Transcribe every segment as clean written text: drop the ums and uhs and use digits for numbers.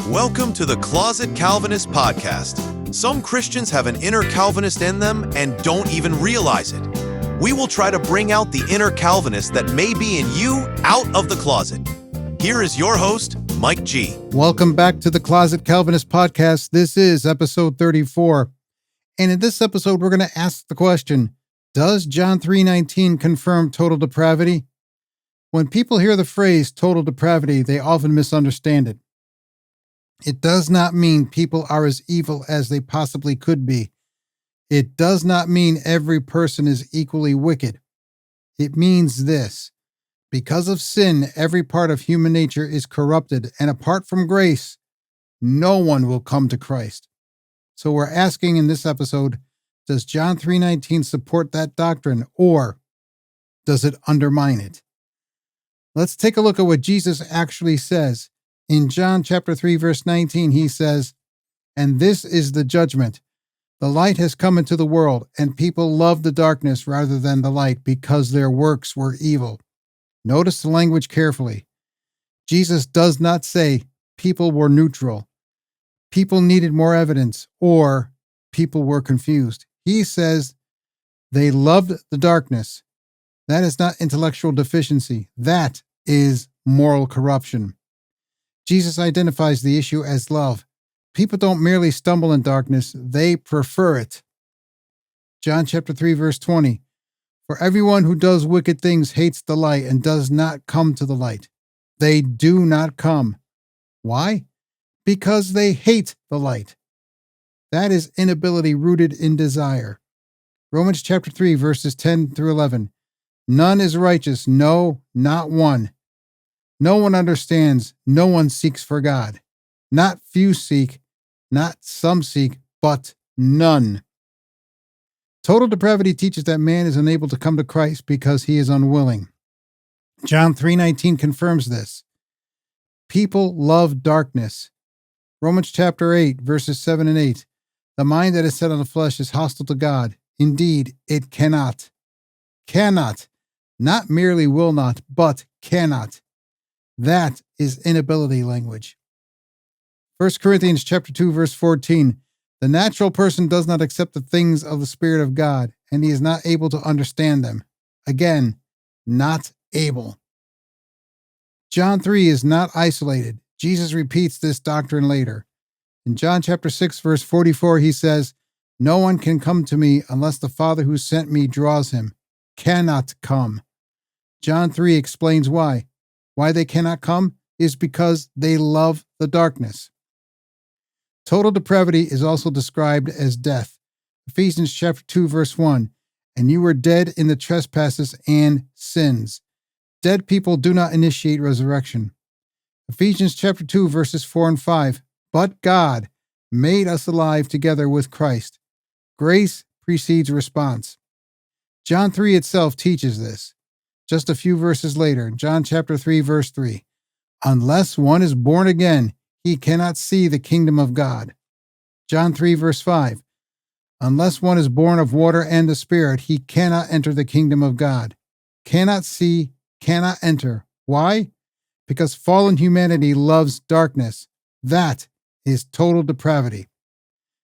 Welcome to the Closet Calvinist podcast. Some Christians have an inner Calvinist in them and don't even realize it. We will try to bring out the inner Calvinist that may be in you out of the closet. Here is your host, Mike G. Welcome back to the Closet Calvinist podcast. This is episode 34. And in this episode, we're going to ask the question, does John 3:19 confirm total depravity? When people hear the phrase total depravity, they often misunderstand it. It does not mean people are as evil as they possibly could be. It does not mean every person is equally wicked. It means this: because of sin, every part of human nature is corrupted, and apart from grace, no one will come to Christ. So we're asking in this episode, does John 3:19 support that doctrine, or does it undermine it? Let's take a look at what Jesus actually says. In John chapter 3, verse 19, he says, "And this is the judgment. The light has come into the world, and people love the darkness rather than the light because their works were evil." Notice the language carefully. Jesus does not say people were neutral, people needed more evidence, or people were confused. He says they loved the darkness. That is not intellectual deficiency. That is moral corruption. Jesus identifies the issue as love. People don't merely stumble in darkness, they prefer it. John chapter 3, verse 20. "For everyone who does wicked things hates the light and does not come to the light." They do not come. Why? Because they hate the light. That is inability rooted in desire. Romans chapter 3, verses 10 through 11. "None is righteous, no, not one. No one understands, no one seeks for God. Not few seek, not some seek, but none." Total depravity teaches that man is unable to come to Christ because he is unwilling. John 3:19 confirms this. People love darkness. Romans chapter 8, verses 7 and 8. "The mind that is set on the flesh is hostile to God. Indeed, it cannot." Cannot. Not merely will not, but cannot. That is inability language. 1 Corinthians chapter 2, verse 14. "The natural person does not accept the things of the Spirit of God, and he is not able to understand them." Again, not able. John 3 is not isolated. Jesus repeats this doctrine later. In John chapter 6, verse 44, he says, "No one can come to me unless the Father who sent me draws him." Cannot come. John 3 explains why. Why they cannot come is because they love the darkness. Total depravity is also described as death. Ephesians chapter 2, verse 1. "And you were dead in the trespasses and sins." Dead people do not initiate resurrection. Ephesians chapter 2, verses 4 and 5. "But God made us alive together with Christ." Grace precedes response. John 3 itself teaches this. Just a few verses later, John chapter 3, verse 3. "Unless one is born again, he cannot see the kingdom of God." John 3, verse 5. "Unless one is born of water and the Spirit, he cannot enter the kingdom of God." Cannot see, cannot enter. Why? Because fallen humanity loves darkness. That is total depravity.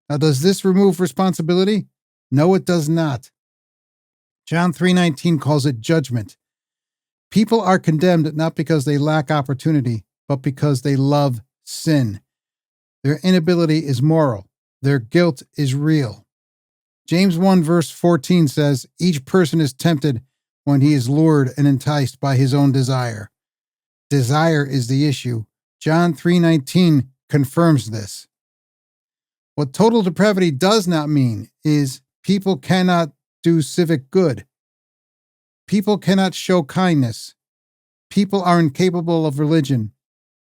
Now, does this remove responsibility? No, it does not. John 3:19 calls it judgment. People are condemned not because they lack opportunity, but because they love sin. Their inability is moral. Their guilt is real. James 1 verse 14 says, "Each person is tempted when he is lured and enticed by his own desire." Desire is the issue. John 3:19 confirms this. What total depravity does not mean is people cannot do civic good. People cannot show kindness. People are incapable of religion.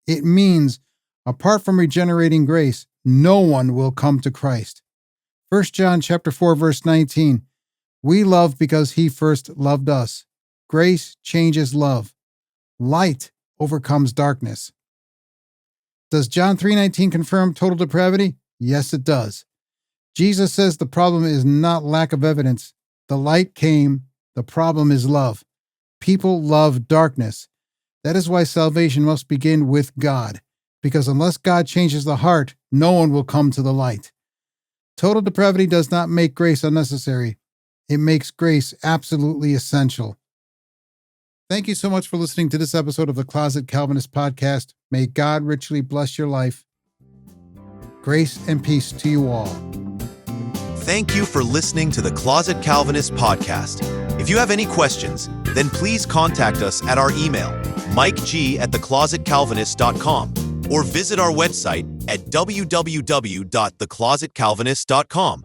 It means, apart from regenerating grace, no one will come to Christ. 1 John chapter 4, verse 19. "We love because he first loved us." Grace changes love. Light overcomes darkness. Does John 3:19 confirm total depravity? Yes, it does. Jesus says the problem is not lack of evidence. The light came. The problem is love. People love darkness. That is why salvation must begin with God. because unless God changes the heart, no one will come to the light. Total depravity does not make grace unnecessary. It makes grace absolutely essential. Thank you so much for listening to this episode of the Closet Calvinist podcast. May God richly bless your life. Grace and peace to you all. Thank you for listening to the Closet Calvinist podcast. If you have any questions, then please contact us at our email, mikeg@theclosetcalvinist.com, or visit our website at www.theclosetcalvinist.com.